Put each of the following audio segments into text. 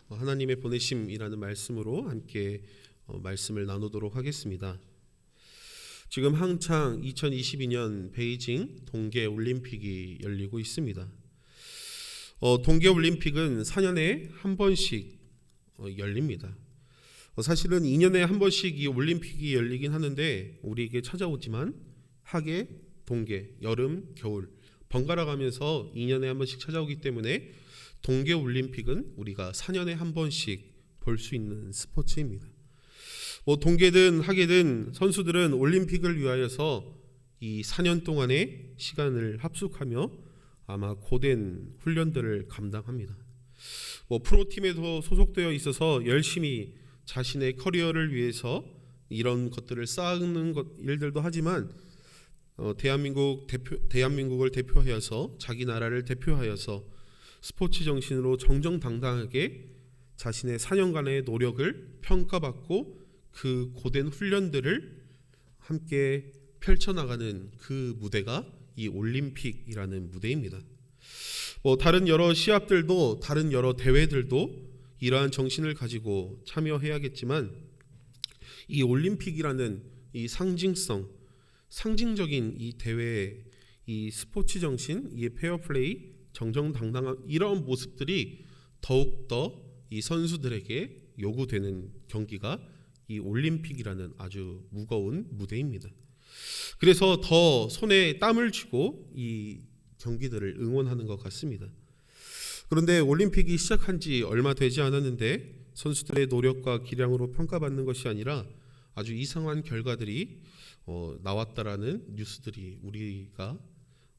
하나님의 보내심이라는 말씀으로 함께 말씀을 나누도록 하겠습니다. 지금 한창 2022년 베이징 동계올림픽이 열리고 있습니다. 동계올림픽은 4년에 한 번씩 열립니다. 사실은 2년에 한 번씩 이 올림픽이 열리긴 하는데 우리에게 찾아오지만 하계, 동계, 여름, 겨울 번갈아 가면서 2년에 한 번씩 찾아오기 때문에 동계올림픽은 우리가 4년에 한 번씩 볼 수 있는 스포츠입니다. 동계든 하계든 선수들은 올림픽을 위하여서 이 4년 동안의 시간을 합숙하며 아마 고된 훈련들을 감당합니다. 프로팀에도 소속되어 있어서 열심히 자신의 커리어를 위해서 이런 것들을 쌓는 일들도 하지만 대한민국을 대표하여서 자기 나라를 대표하여서 스포츠 정신으로 정정당당하게 자신의 4년간의 노력을 평가받고 그 고된 훈련들을 함께 펼쳐나가는 그 무대가 이 올림픽이라는 무대입니다. 다른 여러 시합들도 다른 여러 대회들도 이러한 정신을 가지고 참여해야겠지만 이 올림픽이라는 이 상징적인 이 대회의 이 스포츠 정신, 이 페어플레이, 정정당당한 이런 모습들이 더욱더 이 선수들에게 요구되는 경기가 이 올림픽이라는 아주 무거운 무대입니다. 그래서 더 손에 땀을 쥐고 이 경기들을 응원하는 것 같습니다. 그런데 올림픽이 시작한 지 얼마 되지 않았는데 선수들의 노력과 기량으로 평가받는 것이 아니라 아주 이상한 결과들이 나왔다라는 뉴스들이 우리가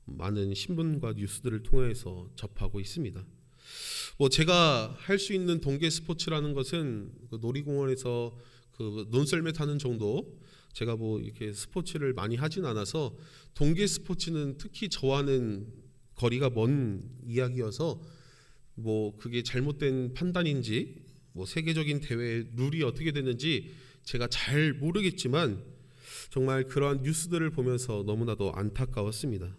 많은 신문과 뉴스들을 통해서 접하고 있습니다. 제가 할 수 있는 동계 스포츠라는 것은 놀이공원에서 논썰매 타는 정도, 제가 이렇게 스포츠를 많이 하진 않아서 동계 스포츠는 특히 저와는 거리가 먼 이야기여서 그게 잘못된 판단인지 세계적인 대회 룰이 어떻게 되는지 제가 잘 모르겠지만 정말 그러한 뉴스들을 보면서 너무나도 안타까웠습니다.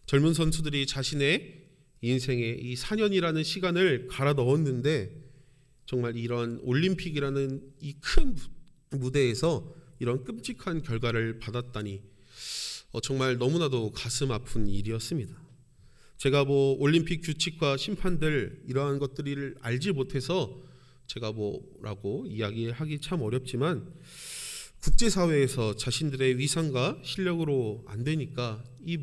젊은 선수들이 자신의 인생에 이 4년이라는 시간을 갈아 넣었는데 정말 이런 올림픽이라는 이 큰 무대에서 이런 끔찍한 결과를 받았다니 정말 너무나도 가슴 아픈 일이었습니다. 제가 올림픽 규칙과 심판들 이러한 것들을 알지 못해서 제가 뭐라고 이야기하기 참 어렵지만 국제사회에서 자신들의 위상과 실력으로 안 되니까 이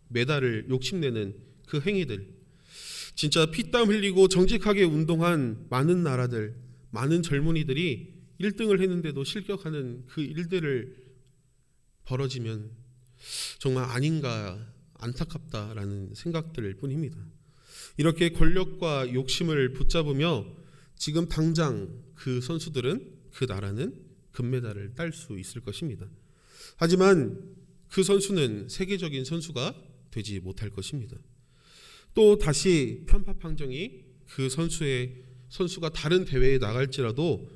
메달을 욕심내는 그 행위들, 진짜 피땀 흘리고 정직하게 운동한 많은 나라들, 많은 젊은이들이 1등을 했는데도 실격하는 그 일들을 벌어지면 정말 아닌가 안타깝다라는 생각들 뿐입니다. 이렇게 권력과 욕심을 붙잡으며 지금 당장 그 선수들은, 그 나라는 금메달을 딸 수 있을 것입니다. 하지만 그 선수는 세계적인 선수가 되지 못할 것입니다. 또 다시 편파 판정이 그 선수가 다른 대회에 나갈지라도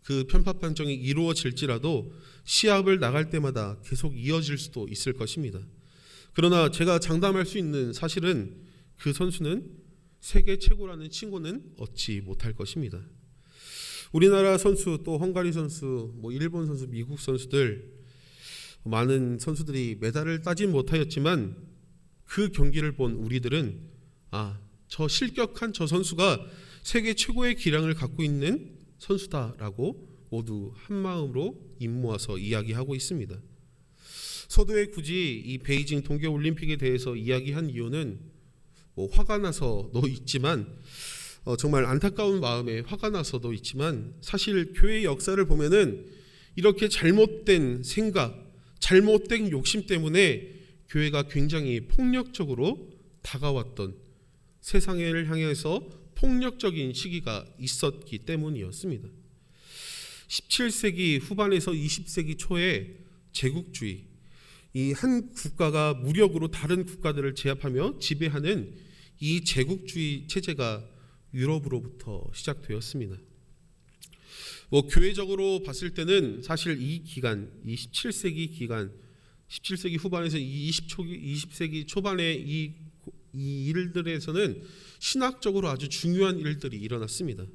그 편파 판정이 이루어질지라도 시합을 나갈 때마다 계속 이어질 수도 있을 것입니다. 그러나 제가 장담할 수 있는 사실은 그 선수는 세계 최고라는 칭호는 얻지 못할 것입니다. 우리나라 선수, 또 헝가리 선수, 일본 선수, 미국 선수들 많은 선수들이 메달을 따진 못하였지만 그 경기를 본 우리들은 저 실격한 저 선수가 세계 최고의 기량을 갖고 있는 선수다라고 모두 한마음으로 입모아서 이야기하고 있습니다. 서두에 굳이 이 베이징 동계올림픽에 대해서 이야기한 이유는 화가 나서도 있지만 정말 안타까운 마음에 화가 나서도 있지만 사실 교회의 역사를 보면은 이렇게 잘못된 생각, 잘못된 욕심 때문에 교회가 굉장히 폭력적으로 다가왔던, 세상을 향해서 폭력적인 시기가 있었기 때문이었습니다. 17세기 후반에서 20세기 초에 제국주의, 이 한 국가가 무력으로 다른 국가들을 제압하며 지배하는 이 제국주의 체제가 유럽으로부터 시작되었습니다. 교회적으로 봤을 때는 사실 이 기간, 이 17세기 기간, 17세기 후반에서 20세기 초반의 이 이 일들에서는 신학적으로 아주 중요한 일들이 일어났습니다.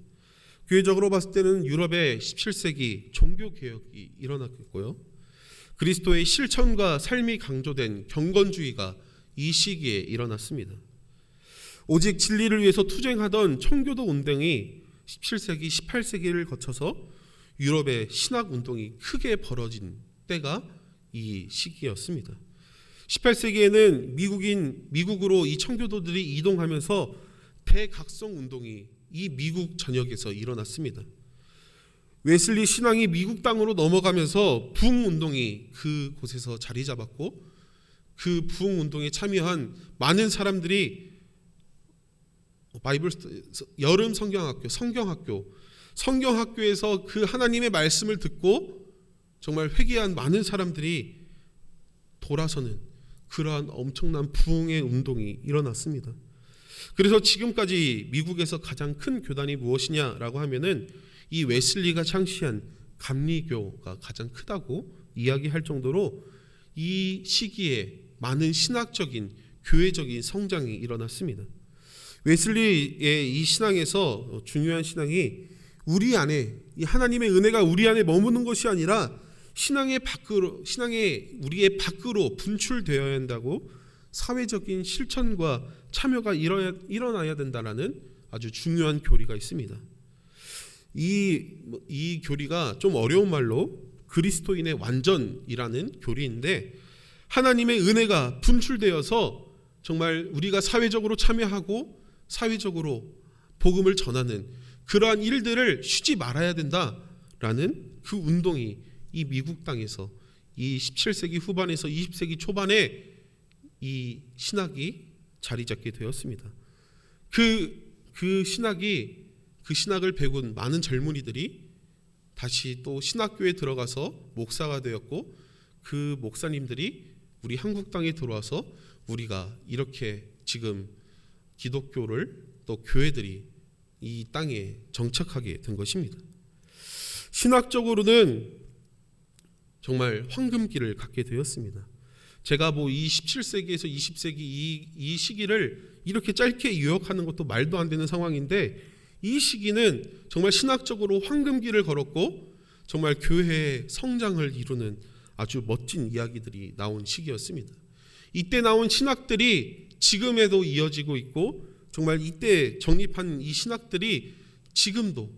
교회적으로 봤을 때는 유럽의 17세기 종교개혁이 일어났고요. 그리스도의 실천과 삶이 강조된 경건주의가 이 시기에 일어났습니다. 오직 진리를 위해서 투쟁하던 청교도 운동이 17세기, 18세기를 거쳐서 유럽의 신학운동이 크게 벌어진 때가 이 시기였습니다. 18세기에는 미국으로 이 청교도들이 이동하면서 대각성 운동이 이 미국 전역에서 일어났습니다. 웨슬리 신앙이 미국 땅으로 넘어가면서 부흥운동이 그곳에서 자리 잡았고, 그 부흥운동에 참여한 많은 사람들이 여름 성경학교에서 그 하나님의 말씀을 듣고 정말 회개한 많은 사람들이 돌아서는 그러한 엄청난 부흥의 운동이 일어났습니다. 그래서 지금까지 미국에서 가장 큰 교단이 무엇이냐라고 하면은 이 웨슬리가 창시한 감리교가 가장 크다고 이야기할 정도로 이 시기에 많은 신학적인 교회적인 성장이 일어났습니다. 웨슬리의 이 신앙에서 중요한 신앙이 우리 안에 이 하나님의 은혜가 우리 안에 머무는 것이 아니라 우리의 밖으로 분출되어야 한다고, 사회적인 실천과 참여가 일어나야 된다라는 아주 중요한 교리가 있습니다. 이 교리가 좀 어려운 말로 그리스도인의 완전이라는 교리인데, 하나님의 은혜가 분출되어서 정말 우리가 사회적으로 참여하고 사회적으로 복음을 전하는 그러한 일들을 쉬지 말아야 된다라는 그 운동이 이 미국 땅에서 이 17세기 후반에서 20세기 초반에 이 신학이 자리 잡게 되었습니다. 그 신학을 배운 많은 젊은이들이 다시 또 신학교에 들어가서 목사가 되었고, 그 목사님들이 우리 한국 땅에 들어와서 우리가 이렇게 지금 기독교를 또 교회들이 이 땅에 정착하게 된 것입니다. 신학적으로는 정말 황금기를 갖게 되었습니다. 제가 이 17세기에서 20세기 이 시기를 이렇게 짧게 요약하는 것도 말도 안 되는 상황인데, 이 시기는 정말 신학적으로 황금기를 걸었고 정말 교회의 성장을 이루는 아주 멋진 이야기들이 나온 시기였습니다. 이때 나온 신학들이 지금에도 이어지고 있고, 정말 이때 정립한 이 신학들이 지금도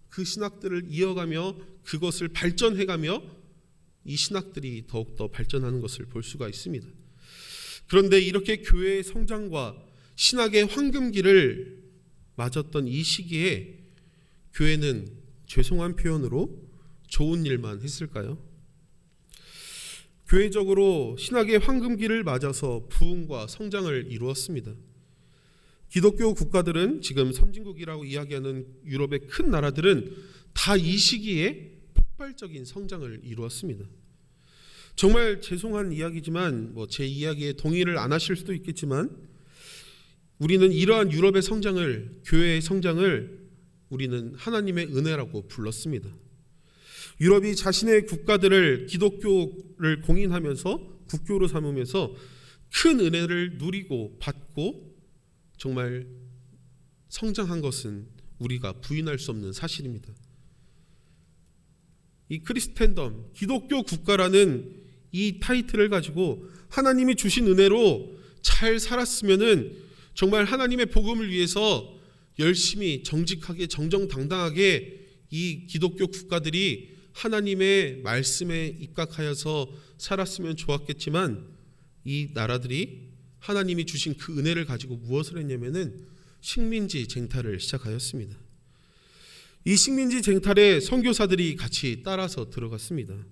그 신학들을 이어가며 그것을 발전해가며 이 신학들이 더욱더 발전하는 것을 볼 수가 있습니다. 그런데 이렇게 교회의 성장과 신학의 황금기를 맞았던 이 시기에 교회는 죄송한 표현으로 좋은 일만 했을까요? 교회적으로 신학의 황금기를 맞아서 부흥과 성장을 이루었습니다. 기독교 국가들은, 지금 선진국이라고 이야기하는 유럽의 큰 나라들은 다 이 시기에 폭발적인 성장을 이루었습니다. 정말 죄송한 이야기지만 제 이야기에 동의를 안 하실 수도 있겠지만, 우리는 이러한 유럽의 성장을, 교회의 성장을 우리는 하나님의 은혜라고 불렀습니다. 유럽이 자신의 국가들을 기독교를 공인하면서 국교로 삼으면서 큰 은혜를 누리고 받고 정말 성장한 것은 우리가 부인할 수 없는 사실입니다. 이 크리스텐덤, 기독교 국가라는 이 타이틀을 가지고 하나님이 주신 은혜로 잘 살았으면은 정말 하나님의 복음을 위해서 열심히 정직하게 정정당당하게 이 기독교 국가들이 하나님의 말씀에 입각하여서 살았으면 좋았겠지만, 이 나라들이 하나님이 주신 그 은혜를 가지고 무엇을 했냐면은 식민지 쟁탈을 시작하였습니다. 이 식민지 쟁탈에 선교사들이 같이 따라서 들어갔습니다.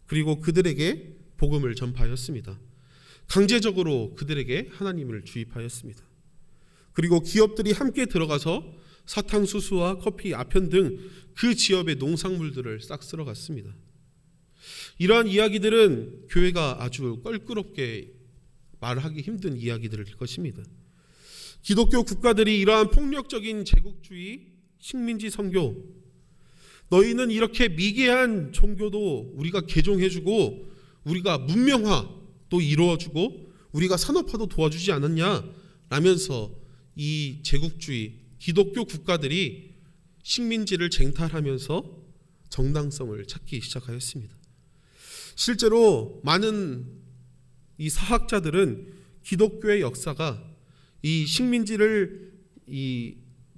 그리고 그들에게 복음을 전파하였습니다. 강제적으로 그들에게 하나님을 주입하였습니다. 그리고 기업들이 함께 들어가서 사탕수수와 커피, 아편 등 그 지역의 농산물들을 싹 쓸어갔습니다. 이러한 이야기들은 교회가 아주 껄끄럽게 말하기 힘든 이야기들일 것입니다. 기독교 국가들이 이러한 폭력적인 제국주의, 식민지 선교, 너희는 이렇게 미개한 종교도 우리가 개종해주고 우리가 문명화도 이루어주고 우리가 산업화도 도와주지 않았냐 라면서 이 제국주의 기독교 국가들이 식민지를 쟁탈하면서 정당성을 찾기 시작하였습니다. 실제로 많은 이 사학자들은 기독교의 역사가 이 식민지를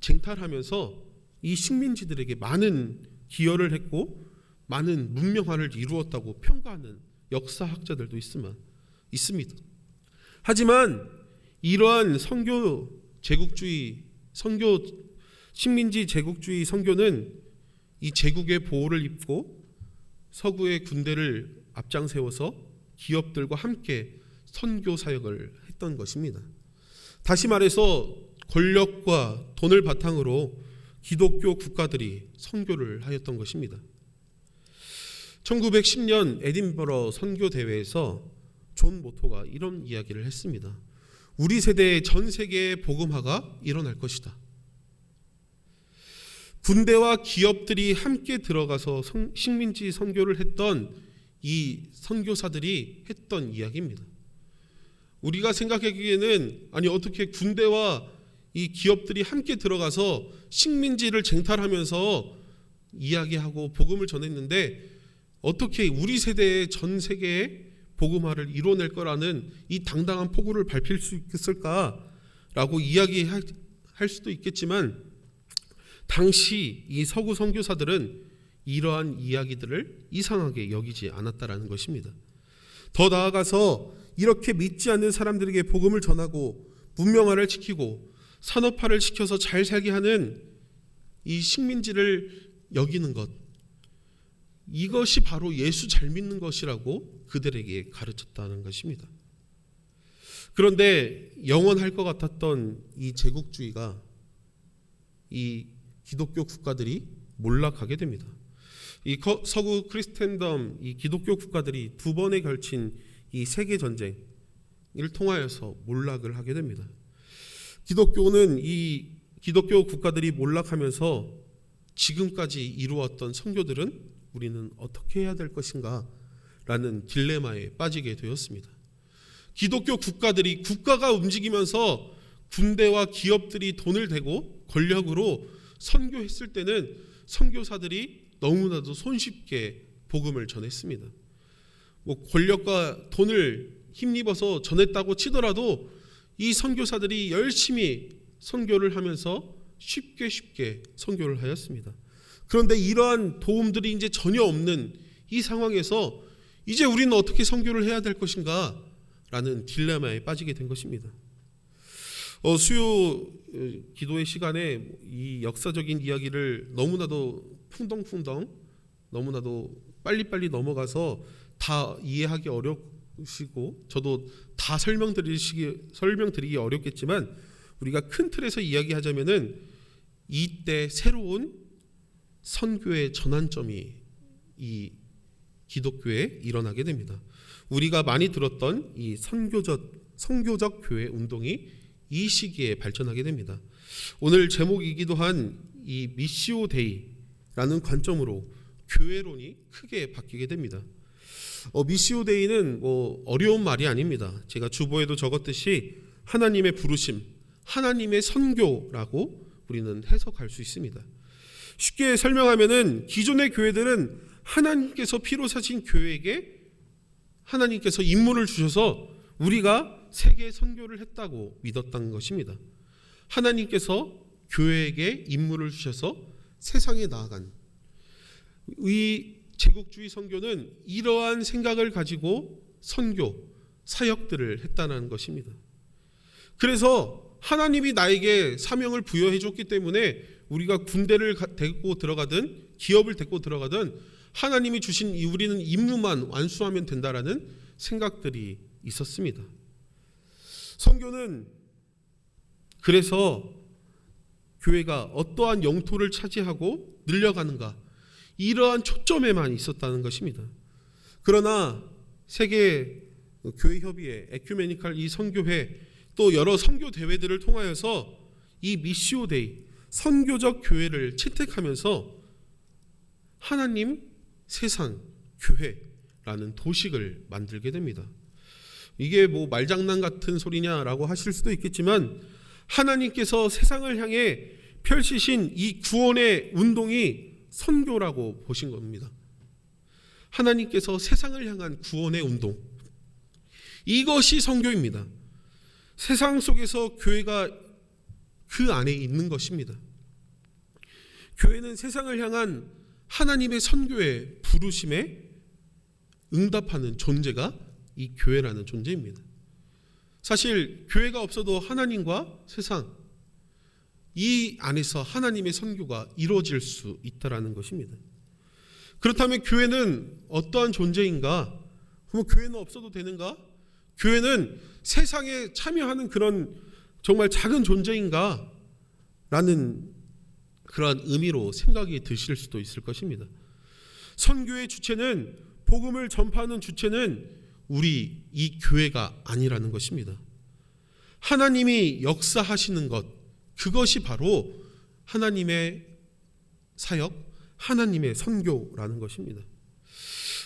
쟁탈하면서 이 식민지들에게 많은 기여를 했고 많은 문명화를 이루었다고 평가하는 역사학자들도 있습니다. 하지만 이러한 식민지 제국주의 선교는 이 제국의 보호를 입고 서구의 군대를 앞장 세워서 기업들과 함께 선교 사역을 했던 것입니다. 다시 말해서 권력과 돈을 바탕으로 기독교 국가들이 선교를 하였던 것입니다. 1910년 에딘버러 선교 대회에서 존 모토가 이런 이야기를 했습니다. 우리 세대의 전 세계의 복음화가 일어날 것이다. 군대와 기업들이 함께 들어가서 식민지 선교를 했던 이 선교사들이 했던 이야기입니다. 우리가 생각하기에는 어떻게 군대와 이 기업들이 함께 들어가서 식민지를 쟁탈하면서 이야기하고 복음을 전했는데 어떻게 우리 세대의 전 세계의 복음화를 이뤄낼 거라는 이 당당한 포부를 밟힐 수 있을까라고 이야기할 수도 있겠지만 당시 이 서구 선교사들은 이러한 이야기들을 이상하게 여기지 않았다라는 것입니다. 더 나아가서 이렇게 믿지 않는 사람들에게 복음을 전하고 문명화를 지키고 산업화를 시켜서 잘 살게 하는 이 식민지를 여기는 것, 이것이 바로 예수 잘 믿는 것이라고 그들에게 가르쳤다는 것입니다. 그런데 영원할 것 같았던 이 제국주의가 이 기독교 국가들이 몰락하게 됩니다. 이 서구 크리스텐덤 이 기독교 국가들이 두 번에 걸친 이 세계 전쟁을 통하여서 몰락을 하게 됩니다. 기독교 국가들이 몰락하면서 지금까지 이루었던 선교들은 우리는 어떻게 해야 될 것인가 라는 딜레마에 빠지게 되었습니다. 기독교 국가가 움직이면서 군대와 기업들이 돈을 대고 권력으로 선교했을 때는 선교사들이 너무나도 손쉽게 복음을 전했습니다. 권력과 돈을 힘입어서 전했다고 치더라도 이 선교사들이 열심히 선교를 하면서 쉽게 선교를 하였습니다. 그런데 이러한 도움들이 이제 전혀 없는 이 상황에서 이제 우리는 어떻게 선교를 해야 될 것인가 라는 딜레마에 빠지게 된 것입니다. 수요 기도의 시간에 이 역사적인 이야기를 너무나도 풍덩풍덩 너무나도 빨리빨리 넘어가서 다 이해하기 어려우시고 저도 다 설명드리기 어렵겠지만 우리가 큰 틀에서 이야기하자면은 이때 새로운 선교의 전환점이 이 기독교에 일어나게 됩니다. 우리가 많이 들었던 이 선교적 교회 운동이 이 시기에 발전하게 됩니다. 오늘 제목이기도 한 이 미시오 데이라는 관점으로 교회론이 크게 바뀌게 됩니다. 미시오 데이는 어려운 말이 아닙니다. 제가 주보에도 적었듯이 하나님의 부르심, 하나님의 선교라고 우리는 해석할 수 있습니다. 쉽게 설명하면은 기존의 교회들은 하나님께서 피로 사신 교회에게 하나님께서 임무를 주셔서 우리가 세계 선교를 했다고 믿었던 것입니다. 하나님께서 교회에게 임무를 주셔서 세상에 나아간 이 제국주의 선교는 이러한 생각을 가지고 선교, 사역들을 했다는 것입니다. 그래서 하나님이 나에게 사명을 부여해 줬기 때문에 우리가 군대를 데리고 들어가든 기업을 데리고 들어가든 하나님이 주신 우리는 임무만 완수하면 된다라는 생각들이 있었습니다. 선교는 그래서 교회가 어떠한 영토를 차지하고 늘려가는가 이러한 초점에만 있었다는 것입니다. 그러나 세계 교회협의회, 에큐메니칼 이 선교회 또 여러 선교 대회들을 통하여서 이 미시오 데이 선교적 교회를 채택하면서 하나님, 세상, 교회라는 도식을 만들게 됩니다. 이게 뭐 말장난 같은 소리냐라고 하실 수도 있겠지만 하나님께서 세상을 향해 펼치신 이 구원의 운동이 선교라고 보신 겁니다. 하나님께서 세상을 향한 구원의 운동, 이것이 선교입니다. 세상 속에서 교회가 그 안에 있는 것입니다. 교회는 세상을 향한 하나님의 선교의 부르심에 응답하는 존재가 이 교회라는 존재입니다. 사실 교회가 없어도 하나님과 세상, 이 안에서 하나님의 선교가 이루어질 수 있다라는 것입니다. 그렇다면 교회는 어떠한 존재인가? 그럼 교회는 없어도 되는가? 교회는 세상에 참여하는 그런 정말 작은 존재인가? 라는 그러한 의미로 생각이 드실 수도 있을 것입니다. 선교의 주체는, 복음을 전파하는 주체는 우리 이 교회가 아니라는 것입니다. 하나님이 역사하시는 것, 그것이 바로 하나님의 사역, 하나님의 선교라는 것입니다.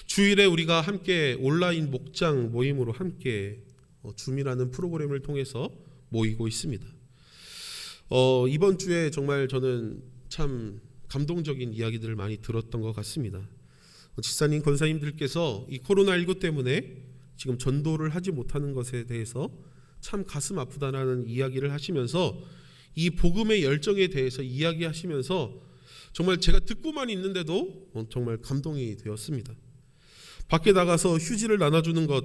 주일에 우리가 함께 온라인 목장 모임으로 함께 줌이라는 프로그램을 통해서 모이고 있습니다. 이번 주에 정말 저는 참 감동적인 이야기들을 많이 들었던 것 같습니다. 집사님, 권사님들께서 이 코로나19 때문에 지금 전도를 하지 못하는 것에 대해서 참 가슴 아프다라는 이야기를 하시면서 이 복음의 열정에 대해서 이야기하시면서 정말 제가 듣고만 있는데도 정말 감동이 되었습니다. 밖에 나가서 휴지를 나눠주는 것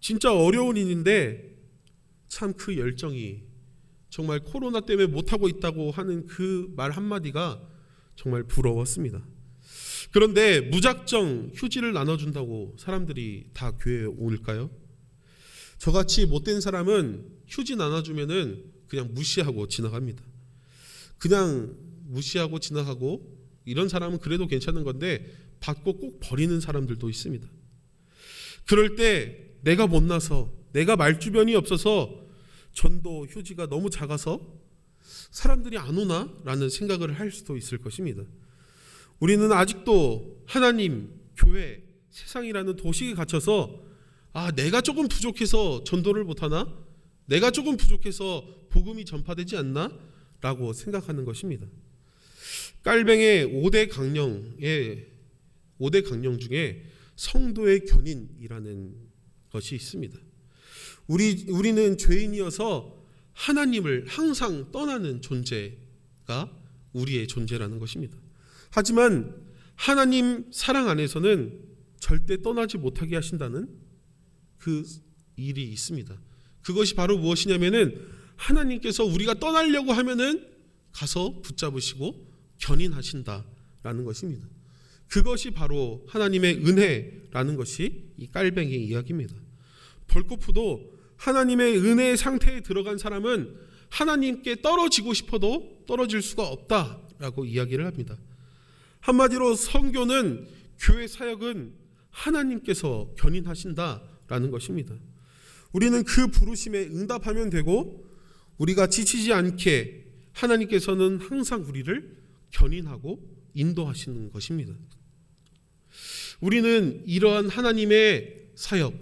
진짜 어려운 일인데 참 그 열정이 정말 코로나 때문에 못하고 있다고 하는 그 말 한마디가 정말 부러웠습니다. 그런데 무작정 휴지를 나눠준다고 사람들이 다 교회에 올까요? 저같이 못된 사람은 휴지 나눠주면은 그냥 무시하고 지나갑니다. 그냥 무시하고 지나가고, 이런 사람은 그래도 괜찮은 건데 받고 꼭 버리는 사람들도 있습니다. 그럴 때 내가 못나서, 내가 말주변이 없어서, 전도 휴지가 너무 작아서 사람들이 안 오나? 라는 생각을 할 수도 있을 것입니다. 우리는 아직도 하나님, 교회, 세상이라는 도식에 갇혀서 내가 조금 부족해서 전도를 못하나? 내가 조금 부족해서 복음이 전파되지 않나? 라고 생각하는 것입니다. 깔뱅의 5대 강령 중에 성도의 견인이라는 것이 있습니다. 우리는 죄인이어서 하나님을 항상 떠나는 존재가 우리의 존재라는 것입니다. 하지만 하나님 사랑 안에서는 절대 떠나지 못하게 하신다는 그 일이 있습니다. 그것이 바로 무엇이냐면은 하나님께서 우리가 떠나려고 하면은 가서 붙잡으시고 견인하신다라는 것입니다. 그것이 바로 하나님의 은혜라는 것이 이 깔뱅이 이야기입니다. 벌코프도 하나님의 은혜의 상태에 들어간 사람은 하나님께 떨어지고 싶어도 떨어질 수가 없다라고 이야기를 합니다. 한마디로 선교는, 교회 사역은 하나님께서 견인하신다라는 것입니다. 우리는 그 부르심에 응답하면 되고, 우리가 지치지 않게 하나님께서는 항상 우리를 견인하고 인도하시는 것입니다. 우리는 이러한 하나님의 사역,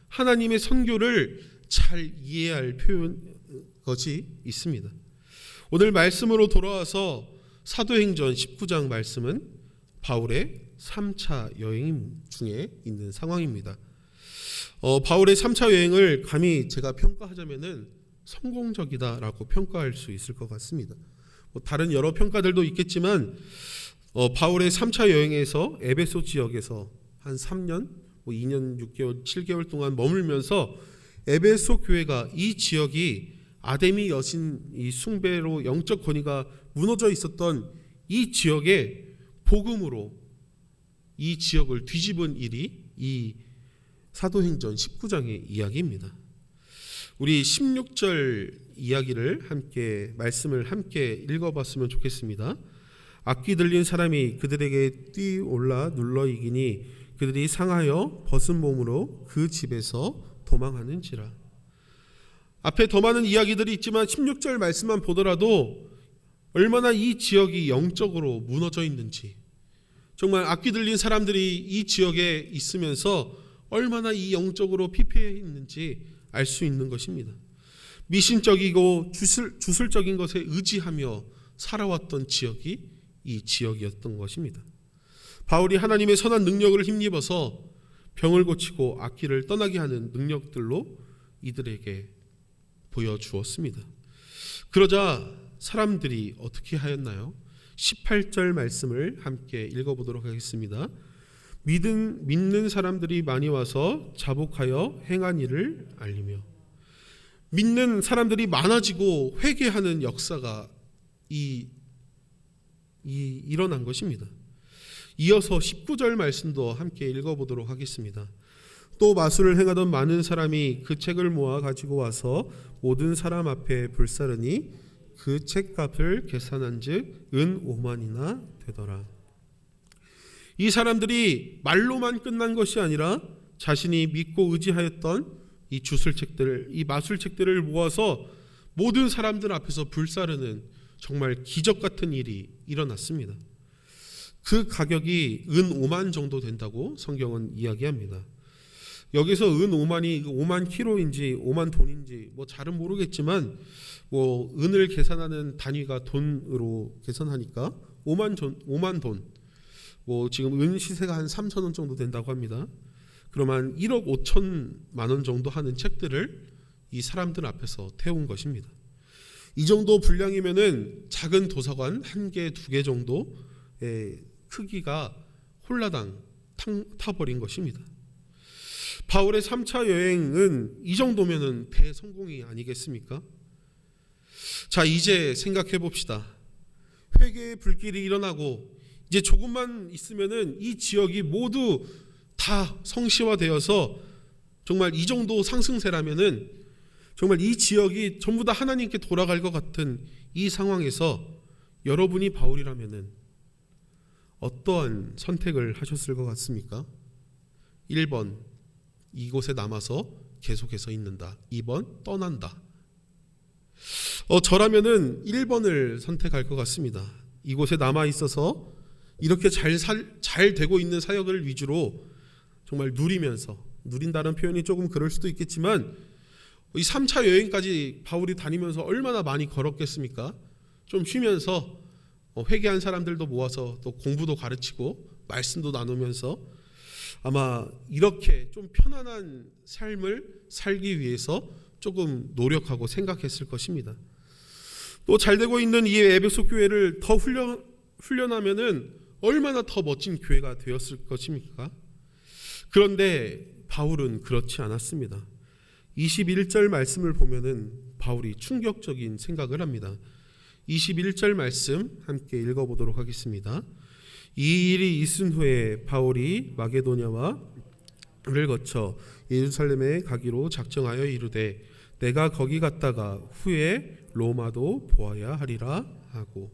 하나님의 선교를 잘 이해해야 할 것이 있습니다. 오늘 말씀으로 돌아와서 사도행전 19장 말씀은 바울의 3차 여행 중에 있는 상황입니다. 바울의 3차 여행을 감히 제가 평가하자면은 성공적이다라고 평가할 수 있을 것 같습니다. 다른 여러 평가들도 있겠지만 바울의 3차 여행에서 에베소 지역에서 한 3년, 2년 6개월, 7개월 동안 머물면서 에베소 교회가, 이 지역이 아데미 여신 이 숭배로 영적 권위가 무너져 있었던 이 지역에 복음으로 이 지역을 뒤집은 일이 이 사도행전 19장의 이야기입니다. 우리 16절 이야기를 함께, 말씀을 함께 읽어봤으면 좋겠습니다. 악기 들린 사람이 그들에게 뛰올라 눌러 이기니 그들이 상하여 벗은 몸으로 그 집에서 도망하는지라. 앞에 더 많은 이야기들이 있지만 16절 말씀만 보더라도 얼마나 이 지역이 영적으로 무너져 있는지, 정말 악기 들린 사람들이 이 지역에 있으면서 얼마나 이 영적으로 피폐해 있는지 알 수 있는 것입니다. 미신적이고 주술적인 것에 의지하며 살아왔던 지역이 이 지역이었던 것입니다. 바울이 하나님의 선한 능력을 힘입어서 병을 고치고 악기를 떠나게 하는 능력들로 이들에게 보여주었습니다. 그러자 사람들이 어떻게 하였나요? 18절 말씀을 함께 읽어보도록 하겠습니다. 믿는 사람들이 많이 와서 자복하여 행한 일을 알리며. 믿는 사람들이 많아지고 회개하는 역사가 일어난 것입니다. 이어서 19절 말씀도 함께 읽어보도록 하겠습니다. 또 마술을 행하던 많은 사람이 그 책을 모아 가지고 와서 모든 사람 앞에 불사르니 그 책값을 계산한 즉 은 5만이나 되더라. 이 사람들이 말로만 끝난 것이 아니라 자신이 믿고 의지하였던 이 주술책들, 이 마술책들을 모아서 모든 사람들 앞에서 불사르는 정말 기적 같은 일이 일어났습니다. 그 가격이 은 5만 정도 된다고 성경은 이야기합니다. 여기서 은 5만이 5만 키로인지 5만 돈인지 잘은 모르겠지만 은을 계산하는 단위가 돈으로 계산하니까 5만 돈. 지금 은 시세가 한 3천 원 정도 된다고 합니다. 그러면 1억 5천만 원 정도 하는 책들을 이 사람들 앞에서 태운 것입니다. 이 정도 분량이면은 작은 도서관 1개, 2개 정도의 크기가 홀라당 타버린 것입니다. 바울의 3차 여행은 이 정도면은 대성공이 아니겠습니까? 자, 이제 생각해 봅시다. 회개의 불길이 일어나고 이제 조금만 있으면은 이 지역이 모두 다 성시화되어서 정말 이 정도 상승세라면은 정말 이 지역이 전부 다 하나님께 돌아갈 것 같은 이 상황에서 여러분이 바울이라면은 어떠한 선택을 하셨을 것 같습니까? 1번, 이곳에 남아서 계속해서 있는다. 2번, 떠난다. 저라면은 1번을 선택할 것 같습니다. 이곳에 남아 있어서 이렇게 잘 되고 있는 사역을 위주로 정말 누린다는 표현이 조금 그럴 수도 있겠지만 이 3차 여행까지 바울이 다니면서 얼마나 많이 걸었겠습니까? 좀 쉬면서 회개한 사람들도 모아서 또 공부도 가르치고 말씀도 나누면서 아마 이렇게 좀 편안한 삶을 살기 위해서 조금 노력하고 생각했을 것입니다. 또 잘 되고 있는 이 에베소 교회를 더 훈련하면은 얼마나 더 멋진 교회가 되었을 것입니까? 그런데 바울은 그렇지 않았습니다. 21절 말씀을 보면은 바울이 충격적인 생각을 합니다. 21절 말씀 함께 읽어보도록 하겠습니다. 이 일이 있은 후에 바울이 마게도냐와를 거쳐 예루살렘에 가기로 작정하여 이르되 내가 거기 갔다가 후에 로마도 보아야 하리라 하고.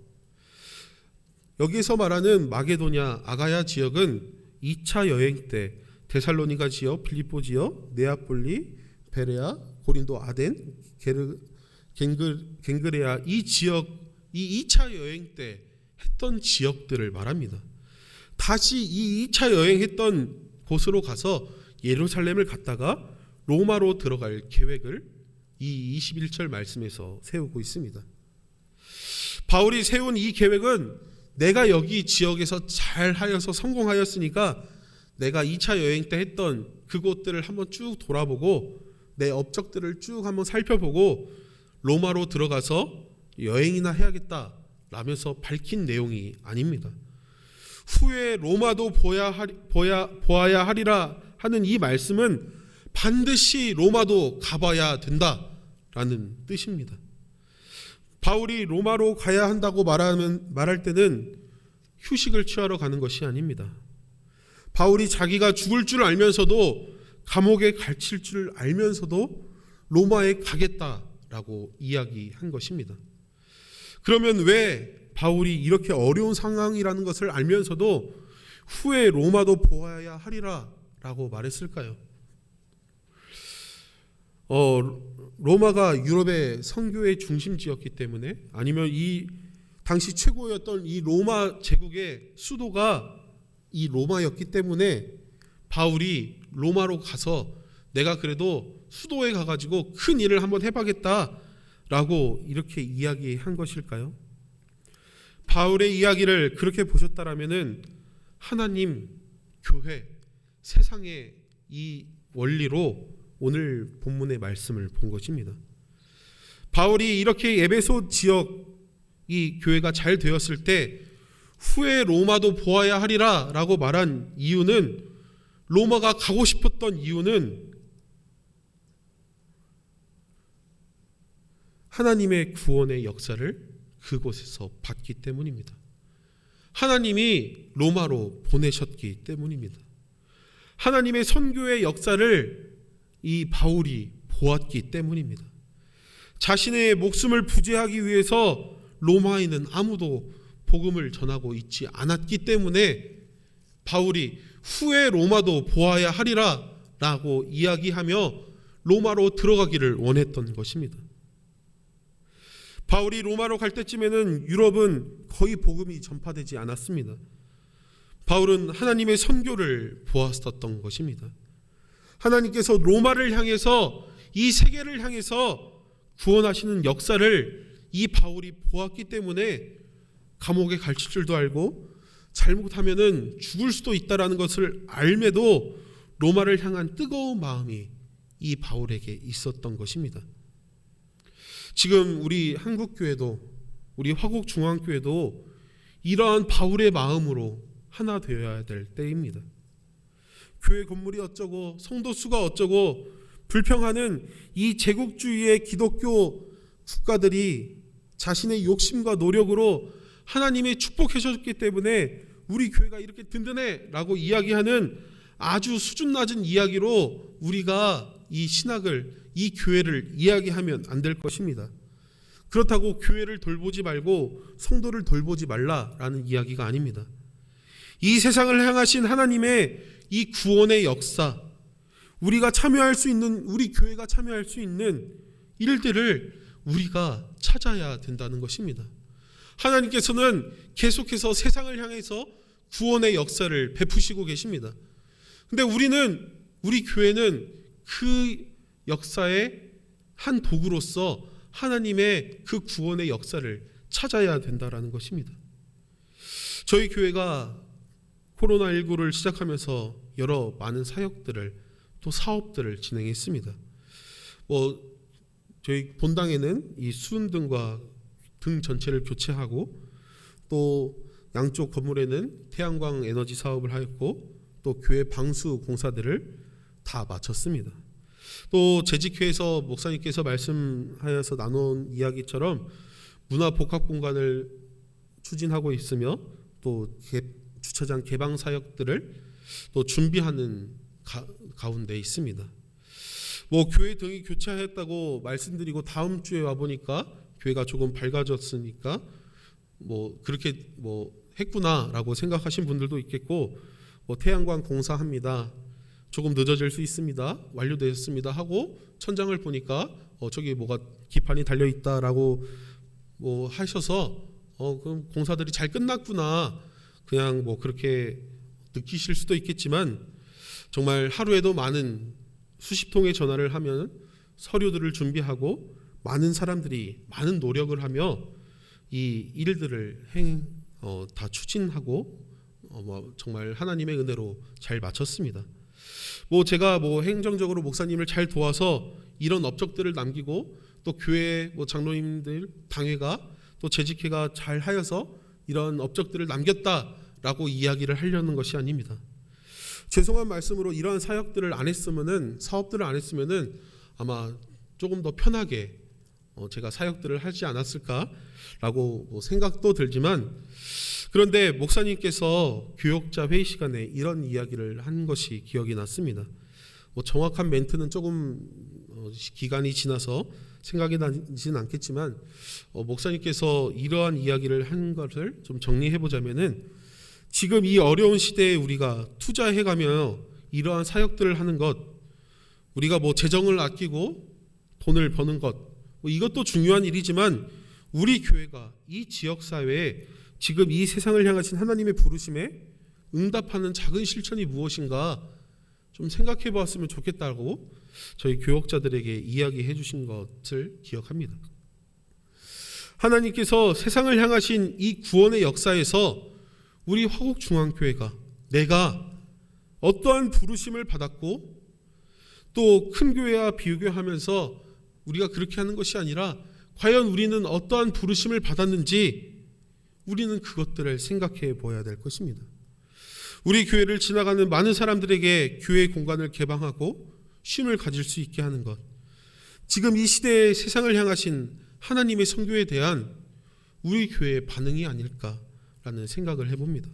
여기서 말하는 마게도냐 아가야 지역은 2차 여행 때 데살로니가 지역, 빌립보 지역, 네아폴리, 베레아, 고린도, 아덴, 겐그레아 이 지역, 이 2차 여행 때 했던 지역들을 말합니다. 다시 이 2차 여행했던 곳으로 가서 예루살렘을 갔다가 로마로 들어갈 계획을 이 21절 말씀에서 세우고 있습니다. 바울이 세운 이 계획은 내가 여기 지역에서 잘하여서 성공하였으니까 내가 2차 여행 때 했던 그곳들을 한번 쭉 돌아보고 내 업적들을 쭉 한번 살펴보고 로마로 들어가서 여행이나 해야겠다 라면서 밝힌 내용이 아닙니다. 후에 로마도 보아야 하리라 하는 이 말씀은 반드시 로마도 가봐야 된다라는 뜻입니다. 바울이 로마로 가야 한다고 말할 때는 휴식을 취하러 가는 것이 아닙니다. 바울이 자기가 죽을 줄 알면서도 감옥에 갇힐 줄 알면서도 로마에 가겠다라고 이야기한 것입니다. 그러면 왜 바울이 이렇게 어려운 상황이라는 것을 알면서도 후에 로마도 보아야 하리라 라고 말했을까요? 로마가 유럽의 선교의 중심지였기 때문에, 아니면 이 당시 최고였던 이 로마 제국의 수도가 이 로마였기 때문에 바울이 로마로 가서 내가 그래도 수도에 가가지고 큰 일을 한번 해봐겠다라고 이렇게 이야기한 것일까요? 바울의 이야기를 그렇게 보셨다라면은 하나님, 교회, 세상의 이 원리로 오늘 본문의 말씀을 본 것입니다. 바울이 이렇게 에베소 지역 이 교회가 잘 되었을 때 후에 로마도 보아야 하리라 라고 말한 이유는, 로마가 가고 싶었던 이유는 하나님의 구원의 역사를 그곳에서 봤기 때문입니다. 하나님이 로마로 보내셨기 때문입니다. 하나님의 선교의 역사를 이 바울이 보았기 때문입니다. 자신의 목숨을 부재하기 위해서 로마에는 아무도 복음을 전하고 있지 않았기 때문에 바울이 후에 로마도 보아야 하리라 라고 이야기하며 로마로 들어가기를 원했던 것입니다. 바울이 로마로 갈 때쯤에는 유럽은 거의 복음이 전파되지 않았습니다. 바울은 하나님의 선교를 보았었던 것입니다. 하나님께서 로마를 향해서, 이 세계를 향해서 구원하시는 역사를 이 바울이 보았기 때문에 감옥에 갇힐 줄도 알고 잘못하면은 죽을 수도 있다라는 것을 알매도 로마를 향한 뜨거운 마음이 이 바울에게 있었던 것입니다. 지금 우리 한국교회도, 우리 화곡중앙교회도 이러한 바울의 마음으로 하나 되어야 될 때입니다. 교회 건물이 어쩌고 성도 수가 어쩌고 불평하는 이 제국주의의 기독교 국가들이 자신의 욕심과 노력으로 하나님이 축복해 주셨기 때문에 우리 교회가 이렇게 든든해 라고 이야기하는 아주 수준 낮은 이야기로 우리가 이 신학을, 이 교회를 이야기하면 안 될 것입니다. 그렇다고 교회를 돌보지 말고 성도를 돌보지 말라라는 이야기가 아닙니다. 이 세상을 향하신 하나님의 이 구원의 역사, 우리가 참여할 수 있는, 우리 교회가 참여할 수 있는 일들을 우리가 찾아야 된다는 것입니다. 하나님께서는 계속해서 세상을 향해서 구원의 역사를 베푸시고 계십니다. 근데 우리 교회는 그 역사의 한 도구로서 하나님의 그 구원의 역사를 찾아야 된다라는 것입니다. 저희 교회가 코로나19를 시작하면서 여러 많은 사역들을, 또 사업들을 진행했습니다. 저희 본당에는 이 수은등과 등 전체를 교체하고, 또 양쪽 건물에는 태양광 에너지 사업을 하였고, 또 교회 방수 공사들을 다 마쳤습니다. 또 재직회에서 목사님께서 말씀하여서 나눈 이야기처럼 문화복합 공간을 추진하고 있으며, 또 주차장 개방 사역들을 또 준비하는 가운데 있습니다. 교회 등이 교체하였다고 말씀드리고 다음 주에 와 보니까 교회가 조금 밝아졌으니까 그렇게 했구나라고 생각하신 분들도 있겠고, 태양광 공사합니다, 조금 늦어질 수 있습니다, 완료되었습니다 하고 천장을 보니까 저기 뭐가 기판이 달려 있다라고 하셔서 그럼 공사들이 잘 끝났구나 그냥 그렇게 느끼실 수도 있겠지만, 정말 하루에도 많은 수십 통의 전화를 하면 서류들을 준비하고 많은 사람들이 많은 노력을 하며 이 일들을 다 추진하고 정말 하나님의 은혜로 잘 마쳤습니다. 제가 행정적으로 목사님을 잘 도와서 이런 업적들을 남기고, 또 교회 장로님들 당회가 또 재직회가 잘 하여서 이런 업적들을 남겼다라고 이야기를 하려는 것이 아닙니다. 죄송한 말씀으로 이러한 사역들을 안 했으면은, 사업들을 안 했으면은 아마 조금 더 편하게 제가 사역들을 하지 않았을까라고 생각도 들지만, 그런데 목사님께서 교역자 회의 시간에 이런 이야기를 한 것이 기억이 났습니다. 정확한 멘트는 조금 기간이 지나서 생각이 나지는 않겠지만, 목사님께서 이러한 이야기를 한 것을 좀 정리해 보자면은, 지금 이 어려운 시대에 우리가 투자해가며 이러한 사역들을 하는 것, 우리가 재정을 아끼고 돈을 버는 것, 이것도 중요한 일이지만, 우리 교회가 이 지역사회에 지금 이 세상을 향하신 하나님의 부르심에 응답하는 작은 실천이 무엇인가, 좀 생각해 보았으면 좋겠다고 저희 교역자들에게 이야기해 주신 것을 기억합니다. 하나님께서 세상을 향하신 이 구원의 역사에서 우리 화곡중앙교회가 내가 어떠한 부르심을 받았고 또 큰 교회와 비교하면서 우리가 그렇게 하는 것이 아니라 과연 우리는 어떠한 부르심을 받았는지 우리는 그것들을 생각해 보아야 될 것입니다. 우리 교회를 지나가는 많은 사람들에게 교회 공간을 개방하고 쉼을 가질 수 있게 하는 것, 지금 이 시대의 세상을 향하신 하나님의 선교에 대한 우리 교회의 반응이 아닐까라는 생각을 해봅니다.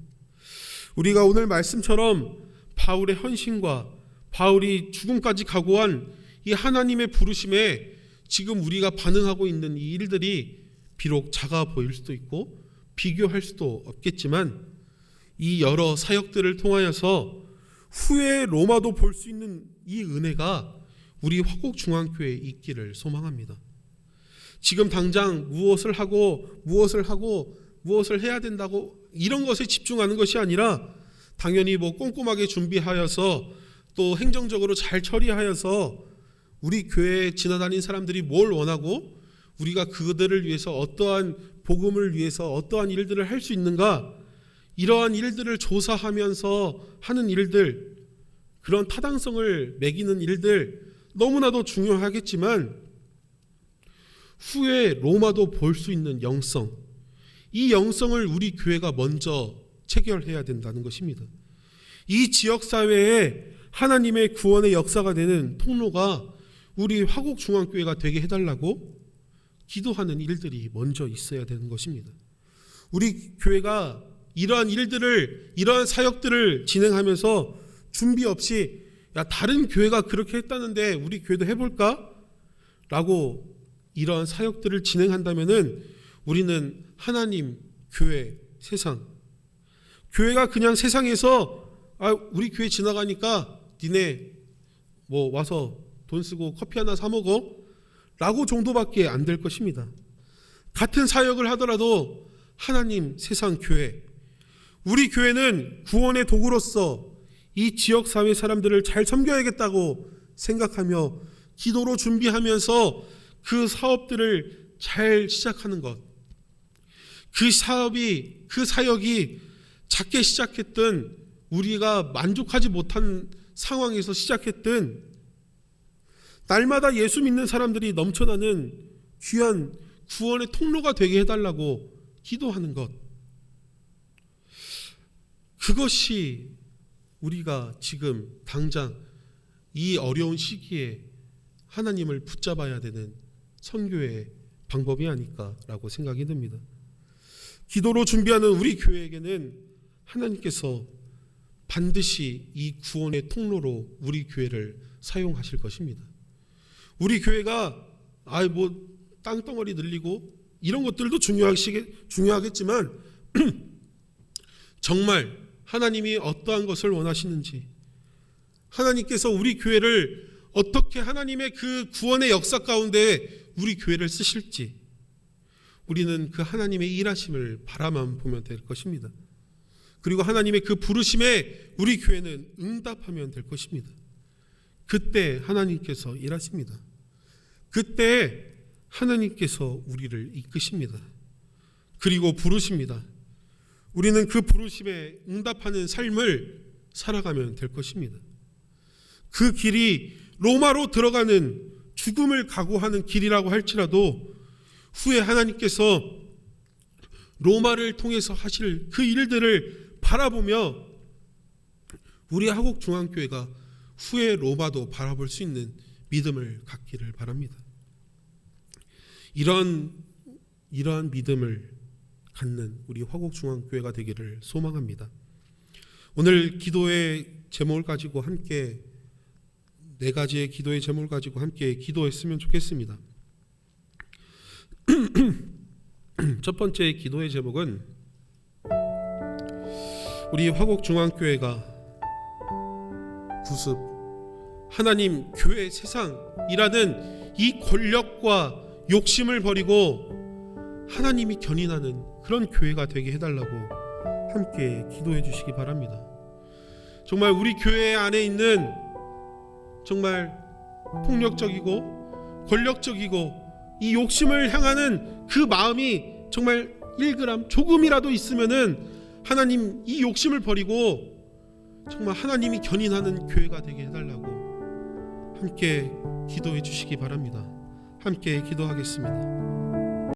우리가 오늘 말씀처럼 바울의 헌신과 바울이 죽음까지 각오한 이 하나님의 부르심에 지금 우리가 반응하고 있는 이 일들이 비록 작아 보일 수도 있고 비교할 수도 없겠지만 이 여러 사역들을 통하여서 후에 로마도 볼 수 있는 이 은혜가 우리 화곡중앙교회에 있기를 소망합니다. 지금 당장 무엇을 해야 된다고 이런 것에 집중하는 것이 아니라 당연히 꼼꼼하게 준비하여서 또 행정적으로 잘 처리하여서 우리 교회에 지나다닌 사람들이 뭘 원하고 우리가 그들을 위해서 어떠한 복음을 위해서 어떠한 일들을 할 수 있는가, 이러한 일들을 조사하면서 하는 일들, 그런 타당성을 매기는 일들 너무나도 중요하겠지만 후에 로마도 볼 수 있는 영성, 이 영성을 우리 교회가 먼저 체결해야 된다는 것입니다. 이 지역사회에 하나님의 구원의 역사가 되는 통로가 우리 화곡중앙교회가 되게 해달라고 기도하는 일들이 먼저 있어야 되는 것입니다. 우리 교회가 이러한 일들을, 이러한 사역들을 진행하면서 준비 없이 다른 교회가 그렇게 했다는데 우리 교회도 해볼까? 라고 이러한 사역들을 진행한다면은 우리는 하나님, 교회, 세상, 교회가 그냥 세상에서 우리 교회 지나가니까 니네 와서 돈 쓰고 커피 하나 사 먹어 라고 정도밖에 안 될 것입니다. 같은 사역을 하더라도 하나님, 세상, 교회, 우리 교회는 구원의 도구로서 이 지역사회 사람들을 잘 섬겨야겠다고 생각하며 기도로 준비하면서 그 사업들을 잘 시작하는 것, 그 사역이 작게 시작했든 우리가 만족하지 못한 상황에서 시작했든 날마다 예수 믿는 사람들이 넘쳐나는 귀한 구원의 통로가 되게 해달라고 기도하는 것, 그것이 우리가 지금 당장 이 어려운 시기에 하나님을 붙잡아야 되는 선교의 방법이 아닐까라고 생각이 듭니다. 기도로 준비하는 우리 교회에게는 하나님께서 반드시 이 구원의 통로로 우리 교회를 사용하실 것입니다. 우리 교회가 땅덩어리 늘리고 이런 것들도 중요하겠지만 정말 하나님이 어떠한 것을 원하시는지, 하나님께서 우리 교회를 어떻게 하나님의 그 구원의 역사 가운데 우리 교회를 쓰실지 우리는 그 하나님의 일하심을 바라만 보면 될 것입니다. 그리고 하나님의 그 부르심에 우리 교회는 응답하면 될 것입니다. 그때 하나님께서 일하십니다. 그때 하나님께서 우리를 이끄십니다. 그리고 부르십니다. 우리는 그 부르심에 응답하는 삶을 살아가면 될 것입니다. 그 길이 로마로 들어가는 죽음을 각오하는 길이라고 할지라도 후에 하나님께서 로마를 통해서 하실 그 일들을 바라보며 우리 화곡중앙교회가 후에 로마도 바라볼 수 있는 믿음을 갖기를 바랍니다. 이러한 믿음을 갖는 우리 화곡중앙교회가 되기를 소망합니다. 오늘 기도의 제목을 가지고 함께 4가지의 기도의 제목을 가지고 함께 기도했으면 좋겠습니다. 첫 번째 기도의 제목은 우리 화곡중앙교회가 구습, 하나님, 교회, 세상이라는 이 권력과 욕심을 버리고 하나님이 견인하는 그런 교회가 되게 해달라고 함께 기도해 주시기 바랍니다. 정말 우리 교회 안에 있는 정말 폭력적이고 권력적이고 이 욕심을 향하는 그 마음이 정말 1g 조금이라도 있으면은 하나님 이 욕심을 버리고 정말 하나님이 견인하는 교회가 되게 해달라고 함께 기도해 주시기 바랍니다. 함께 기도하겠습니다.